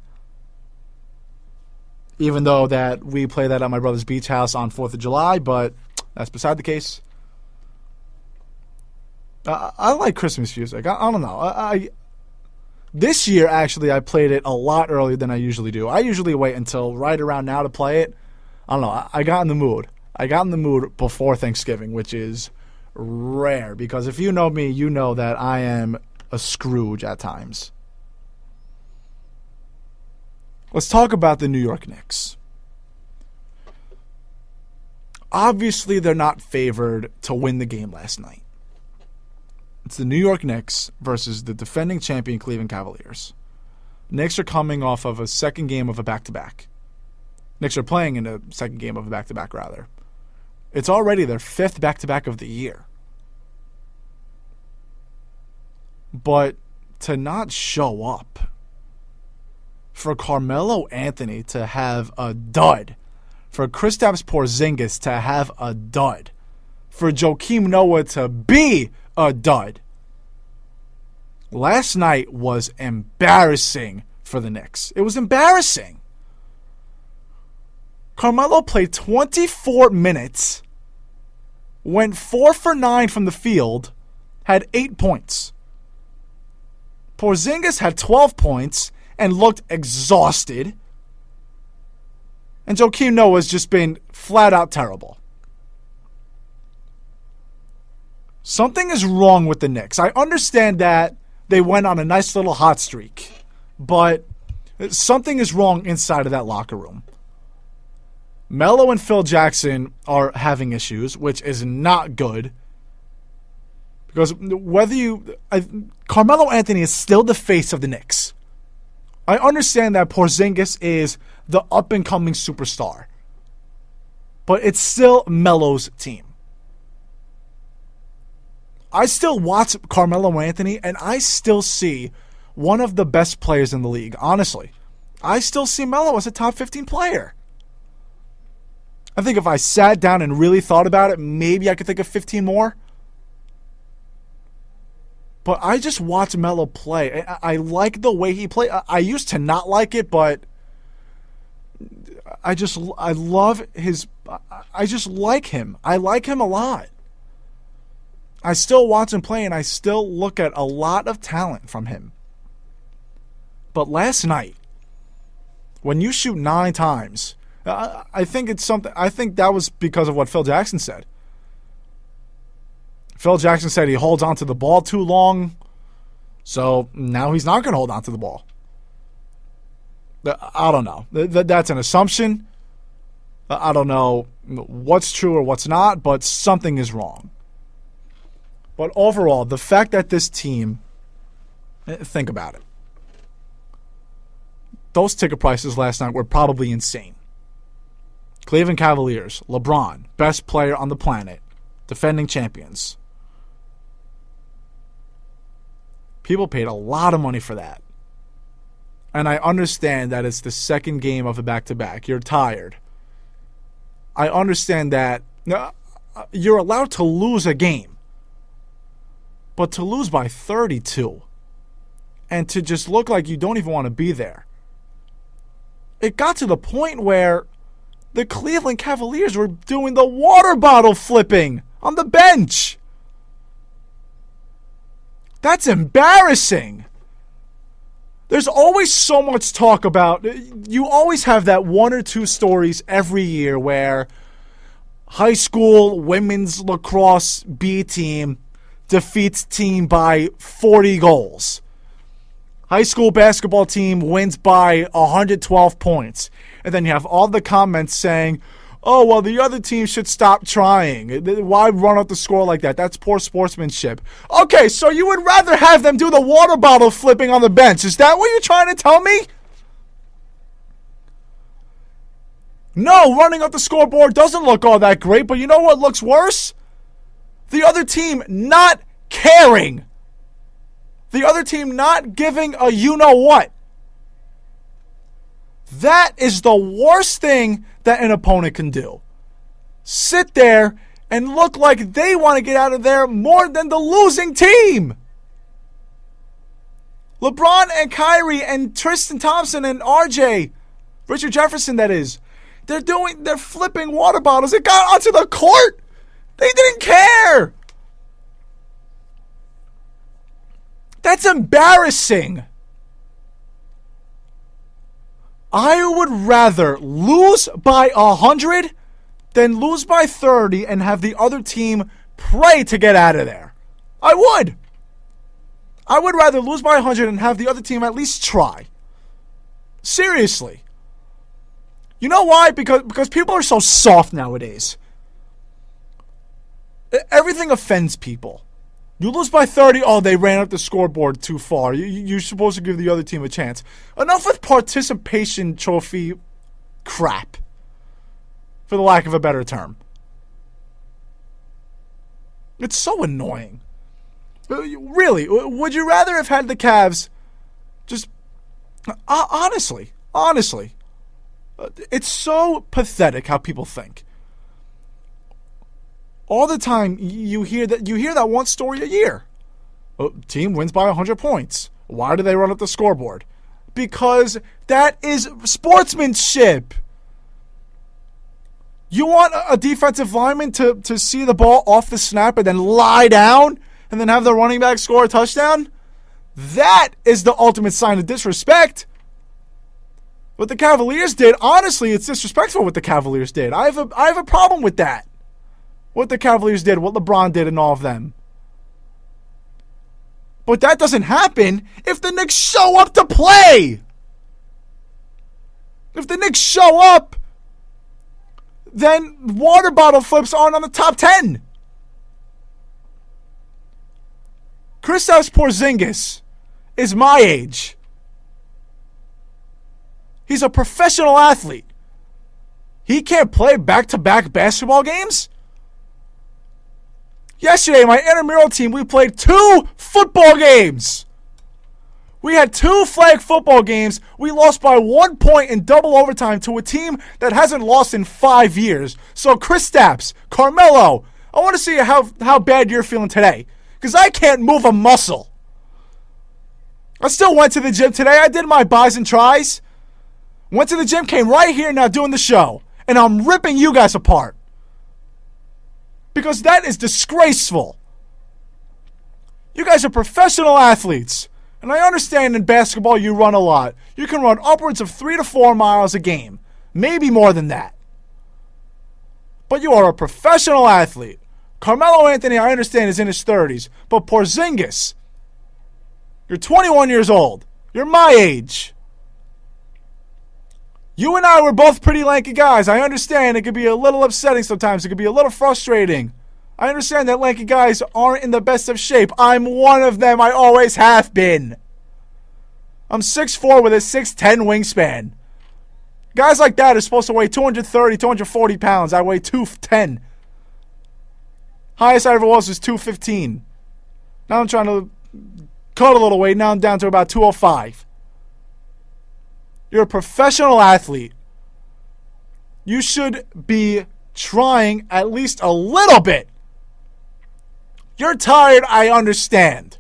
Even though that we play that at my brother's beach house on 4th of July, but that's beside the case. I like Christmas music. I don't know. This year, actually, I played it a lot earlier than I usually do. I usually wait until right around now to play it. I don't know. I got in the mood. I got in the mood before Thanksgiving, which is rare. Because if you know me, you know that I am a Scrooge at times. Let's talk about the New York Knicks. Obviously, they're not favored to win the game last night. It's the New York Knicks versus the defending champion Cleveland Cavaliers. Knicks are coming off of a second game of a back-to-back. Knicks are playing in a second game of a back-to-back, rather. It's already their fifth back-to-back of the year. But to not show up, for Carmelo Anthony to have a dud, for Kristaps Porzingis to have a dud, for Joakim Noah to be a dud. Last night was embarrassing for the Knicks. It was embarrassing. Carmelo played 24 minutes, went 4 for 9 from the field, had 8 points. Porzingis had 12 points and looked exhausted. And Joakim Noah has just been flat out terrible. Something is wrong with the Knicks. I understand that they went on a nice little hot streak, but something is wrong inside of that locker room. Melo and Phil Jackson are having issues, which is not good. Because Carmelo Anthony is still the face of the Knicks. I understand that Porzingis is the up-and-coming superstar. But it's still Melo's team. I still watch Carmelo Anthony, and I still see one of the best players in the league, honestly. I still see Melo as a top 15 player. I think if I sat down and really thought about it, maybe I could think of 15 more. But I just watch Melo play. I like the way he plays. I used to not like it, but I love his. I just like him. I like him a lot. I still watch him play, and I still look at a lot of talent from him. But last night, when you shoot 9 times, I think it's something. I think that was because of what Phil Jackson said. Phil Jackson said he holds on to the ball too long, so now he's not going to hold on to the ball. I don't know. That's an assumption. I don't know what's true or what's not, but something is wrong. But overall, the fact that this team, think about it. those ticket prices last night were probably insane. Cleveland Cavaliers, LeBron, best player on the planet, defending champions. People paid a lot of money for that. And I understand that it's the second game of a back-to-back. You're tired. I understand that you're allowed to lose a game. But to lose by 32 and to just look like you don't even want to be there. It got to the point where the Cleveland Cavaliers were doing the water bottle flipping on the bench. That's embarrassing. There's always so much talk about, you always have that one or two stories every year where high school women's lacrosse B team defeats team by 40 goals. High school basketball team wins by 112 points. And then you have all the comments saying, oh, well, the other team should stop trying. Why run out the score like that? That's poor sportsmanship. Okay, so you would rather have them do the water bottle flipping on the bench. Is that what you're trying to tell me? No, running up the scoreboard doesn't look all that great, but you know what looks worse? The other team not caring. The other team not giving a you-know-what. That is the worst thing that an opponent can do. Sit there and look like they want to get out of there more than the losing team. LeBron and Kyrie and Tristan Thompson and RJ, Richard Jefferson that is, they're flipping water bottles. It got onto the court. They didn't care. That's embarrassing. I would rather lose by 100 than lose by 30 and have the other team pray to get out of there. I would. I would rather lose by 100 and have the other team at least try. Seriously. You know why? Because people are so soft nowadays. Everything offends people. You lose by 30, oh, they ran up the scoreboard too far. You're supposed to give the other team a chance. Enough with participation trophy crap, for the lack of a better term. It's so annoying. Really, would you rather have had the Cavs just... honestly, it's so pathetic how people think. All the time you hear that one story a year. Team wins by 100 points. Why do they run up the scoreboard? Because that is sportsmanship. You want a defensive lineman to see the ball off the snap and then lie down and then have the running back score a touchdown? That is the ultimate sign of disrespect. What the Cavaliers did, honestly, it's disrespectful what the Cavaliers did. I have a problem with that. What the Cavaliers did, what LeBron did, and all of them. But that doesn't happen if the Knicks show up to play. If the Knicks show up, then water bottle flips aren't on the top 10. Kristaps Porzingis is my age. He's a professional athlete. He can't play back-to-back basketball games? Yesterday, my intramural team, we played 2 football games. We had 2 flag football games. We lost by 1 point in double overtime to a team that hasn't lost in 5 years. So, Kristaps, Carmelo, I want to see how bad you're feeling today. Because I can't move a muscle. I still went to the gym today. I did my buys and tries. Went to the gym, came right here now doing the show. And I'm ripping you guys apart. Because that is disgraceful. You guys are professional athletes. And I understand in basketball you run a lot. You can run upwards of 3 to 4 miles a game. Maybe more than that. But you are a professional athlete. Carmelo Anthony, I understand, is in his 30s. But Porzingis, you're 21 years old. You're my age. You and I were both pretty lanky guys. I understand it could be a little upsetting sometimes. It could be a little frustrating. I understand that lanky guys aren't in the best of shape. I'm one of them. I always have been. I'm 6'4" with a 6'10" wingspan. Guys like that are supposed to weigh 230, 240 pounds. I weigh 210. Highest I ever was 215. Now I'm trying to cut a little weight. Now I'm down to about 205. You're a professional athlete. You should be trying at least a little bit. You're tired, I understand.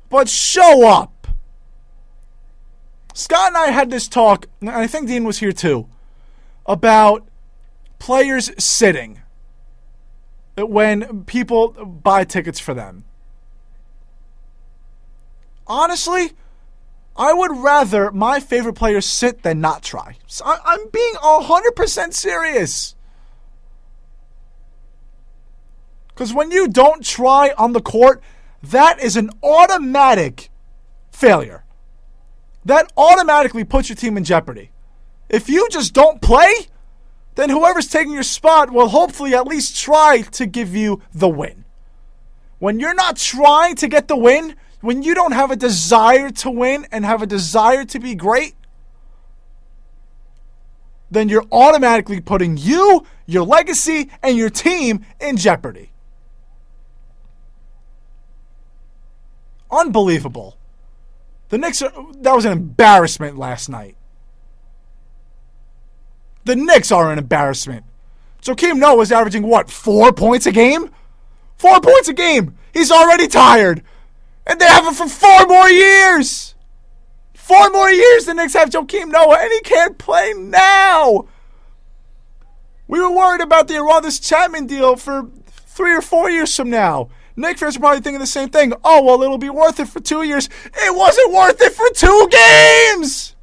But show up. Scott and I had this talk, and I think Dean was here too, about players sitting when people buy tickets for them. Honestly, I would rather my favorite player sit than not try. So I'm being 100% serious. Because when you don't try on the court, that is an automatic failure. That automatically puts your team in jeopardy. If you just don't play, then whoever's taking your spot will hopefully at least try to give you the win. When you're not trying to get the win, when you don't have a desire to win and have a desire to be great, then you're automatically putting you, your legacy, and your team in jeopardy. Unbelievable. The Knicks, that was an embarrassment last night. The Knicks are an embarrassment. Joakim Noah's averaging, 4 points a game? 4 points a game. He's already tired. And they have him for 4 more years. 4 more years the Knicks have Joakim Noah, and he can't play now. We were worried about the Aroldis Chapman deal for 3 or 4 years from now. Knicks fans are probably thinking the same thing. Oh, well, it'll be worth it for 2 years. It wasn't worth it for 2 games!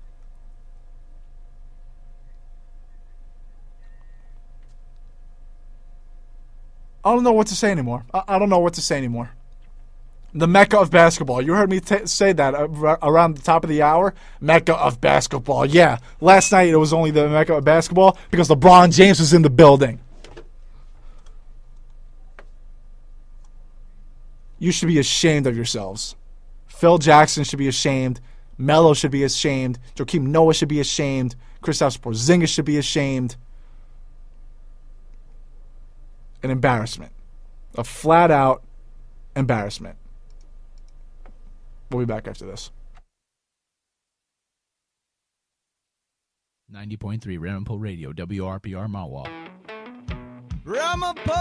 I don't know what to say anymore. I don't know what to say anymore. The Mecca of basketball. You heard me say that around the top of the hour. Mecca of basketball. Yeah, last night it was only the Mecca of basketball because LeBron James was in the building. You should be ashamed of yourselves. Phil Jackson should be ashamed. Melo should be ashamed. Joakim Noah should be ashamed. Kristaps Porzingis should be ashamed. An embarrassment. A flat-out embarrassment. We'll be back after this. 90.3 Ramapo Radio, WRPR Mahwah. Ramapo!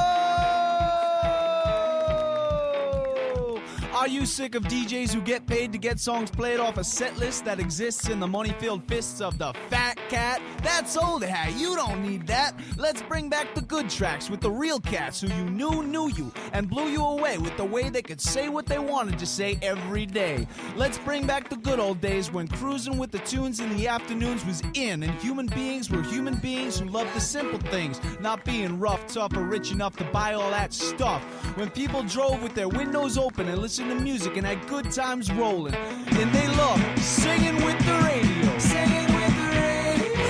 Are you sick of DJs who get paid to get songs played off a set list that exists in the money-filled fists of the fat cat? That's old hat. You don't need that. Let's bring back the good tracks with the real cats who you knew you, and blew you away with the way they could say what they wanted to say every day. Let's bring back the good old days when cruising with the tunes in the afternoons was in, and human beings were human beings who loved the simple things, not being rough, tough, or rich enough to buy all that stuff. When people drove with their windows open and listened to music and had good times rolling, and they loved singing with the radio. Singing with the radio.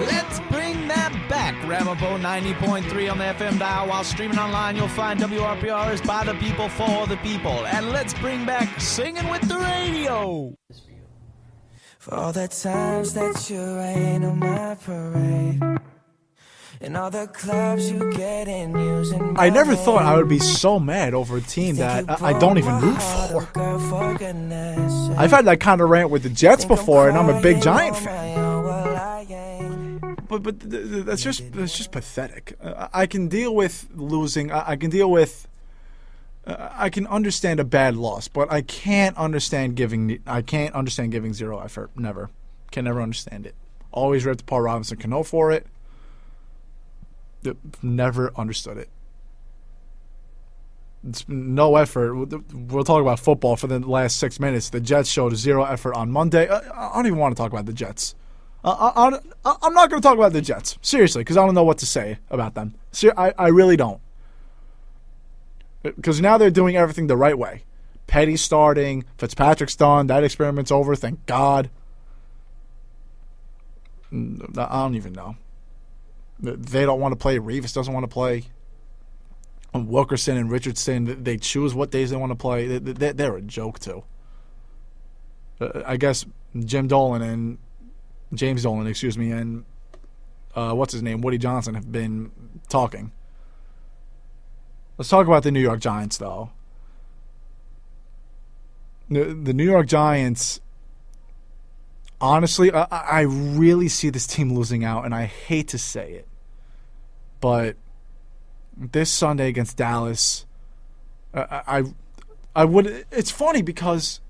Let's bring that back. Ramapo 90.3 on the FM dial. While streaming online, you'll find WRPR is by the people for the people. And let's bring back singing with the radio. For all the times that you rain on my parade, and all the clubs you get in using. I never thought I would be so mad over a team that I don't even root for. I've had that kind of rant with the Jets before, and I'm a big Giant fan. But that's just pathetic. I can deal with losing. I can deal with. I can understand a bad loss, but I can't understand giving. I can't understand giving zero effort. Never. Can never understand it. Always ripped Paul Robinson Cano for it. Never understood it. It's no effort. We'll talk about football for the last 6 minutes. The Jets showed zero effort on Monday. I don't even want to talk about the Jets. I'm not going to talk about the Jets. Seriously, because I don't know what to say about them. I really don't. Because now they're doing everything the right way. Petty starting. Fitzpatrick's done. That experiment's over. Thank God. I don't even know. They don't want to play. Reeves doesn't want to play. Wilkerson and Richardson, they choose what days they want to play. They're a joke, too. I guess James Dolan, and what's his name, Woody Johnson have been talking. Let's talk about the New York Giants, though. The New York Giants, honestly, I really see this team losing out, and I hate to say it, but this Sunday against Dallas, I would. It's funny because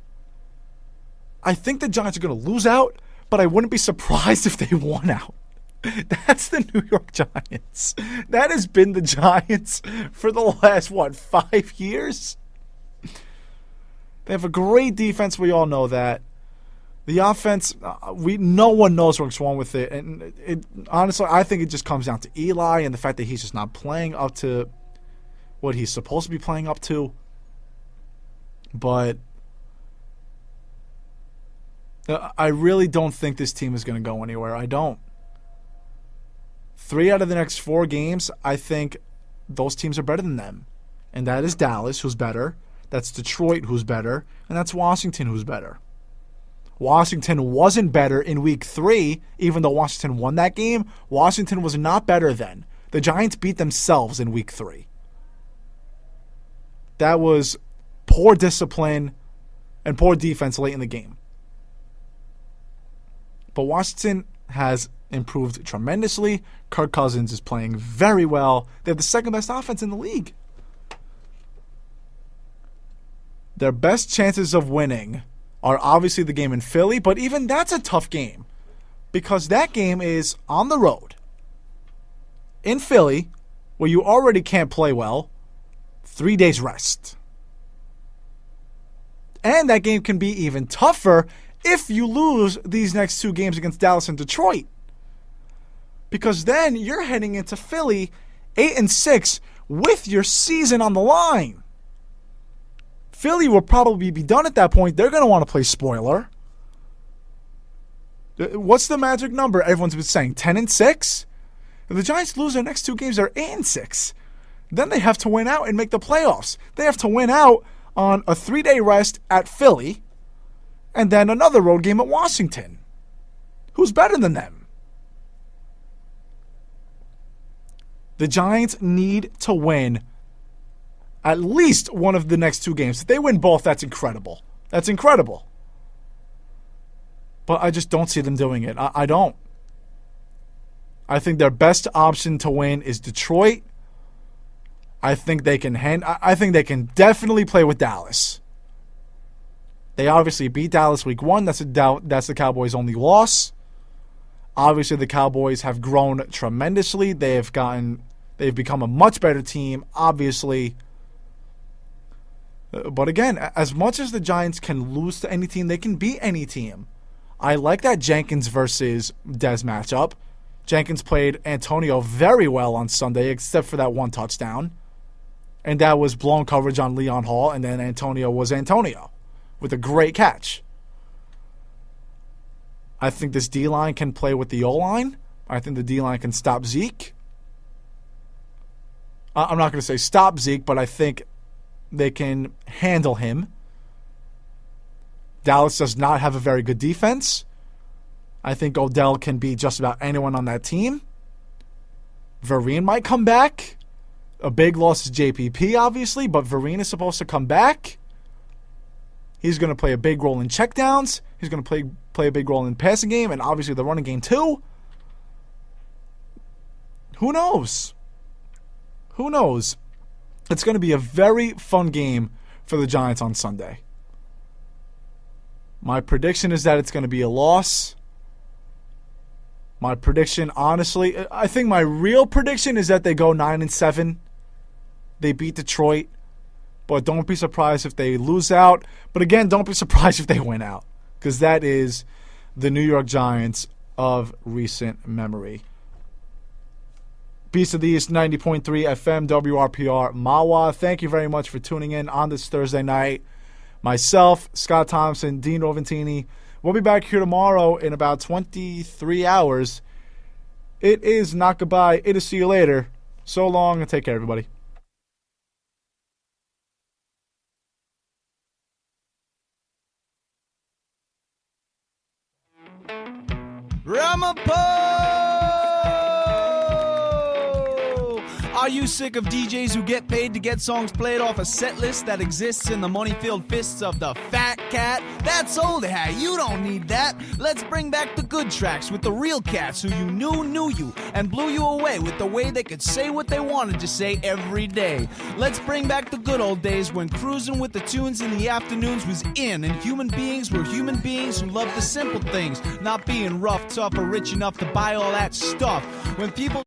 I think the Giants are going to lose out, but I wouldn't be surprised if they won out. That's the New York Giants. That has been the Giants for the last, 5 years? They have a great defense. We all know that. The offense, no one knows what's wrong with it. And honestly, I think it just comes down to Eli and the fact that he's just not playing up to what he's supposed to be playing up to. But I really don't think this team is going to go anywhere. I don't. 3 out of the next 4 games, I think those teams are better than them. And that is Dallas, who's better. That's Detroit, who's better. And that's Washington, who's better. Washington wasn't better in Week 3, even though Washington won that game. Washington was not better then. The Giants beat themselves in Week 3. That was poor discipline and poor defense late in the game. But Washington has improved tremendously. Kirk Cousins is playing very well. They have the second best offense in the league. Their best chances of winning are obviously the game in Philly, but even that's a tough game because that game is on the road in Philly where you already can't play well. 3 days rest. And that game can be even tougher if you lose these next 2 games against Dallas and Detroit. Because then you're heading into Philly 8-6 with your season on the line. Philly will probably be done at that point. They're going to want to play spoiler. What's the magic number? Everyone's been saying 10-6. If the Giants lose their next 2 games, they're 8-6. Then they have to win out and make the playoffs. They have to win out on a 3-day rest at Philly and then another road game at Washington. Who's better than them? The Giants need to win at least one of the next 2 games. If they win both, that's incredible. That's incredible. But I just don't see them doing it. I don't. I think their best option to win is Detroit. I think they can definitely play with Dallas. They obviously beat Dallas week 1. That's the Cowboys' only loss. Obviously, the Cowboys have grown tremendously. They've become a much better team, obviously. But again, as much as the Giants can lose to any team, they can beat any team. I like that Jenkins versus Dez matchup. Jenkins played Antonio very well on Sunday, except for that 1 touchdown. And that was blown coverage on Leon Hall, and then Antonio was Antonio with a great catch. I think this D-line can play with the O-line. I think the D-line can stop Zeke. I'm not going to say stop Zeke, but I think they can handle him. Dallas does not have a very good defense. I think Odell can beat just about anyone on that team. Vereen might come back. A big loss is JPP, obviously, but Vereen is supposed to come back. He's going to play a big role in checkdowns. He's going to play a big role in passing game and obviously the running game too. Who knows? Who knows? It's going to be a very fun game for the Giants on Sunday. My prediction is that it's going to be a loss. My prediction, honestly, I think my real prediction is that they go 9-7. They beat Detroit. But don't be surprised if they lose out. But again, don't be surprised if they win out. Because that is the New York Giants of recent memory. Beast of the East 90.3 FM WRPR Mawa. Thank you very much for tuning in on this Thursday night. Myself, Scott Thompson, Dean Roventini. We'll be back here tomorrow in about 23 hours. It is not goodbye. It is see you later. So long and take care, everybody. Are you sick of DJs who get paid to get songs played off a set list that exists in the money-filled fists of the fat cat? That's old hat. You don't need that. Let's bring back the good tracks with the real cats who you knew you, and blew you away with the way they could say what they wanted to say every day. Let's bring back the good old days when cruising with the tunes in the afternoons was in, and human beings were human beings who loved the simple things, not being rough, tough, or rich enough to buy all that stuff. When people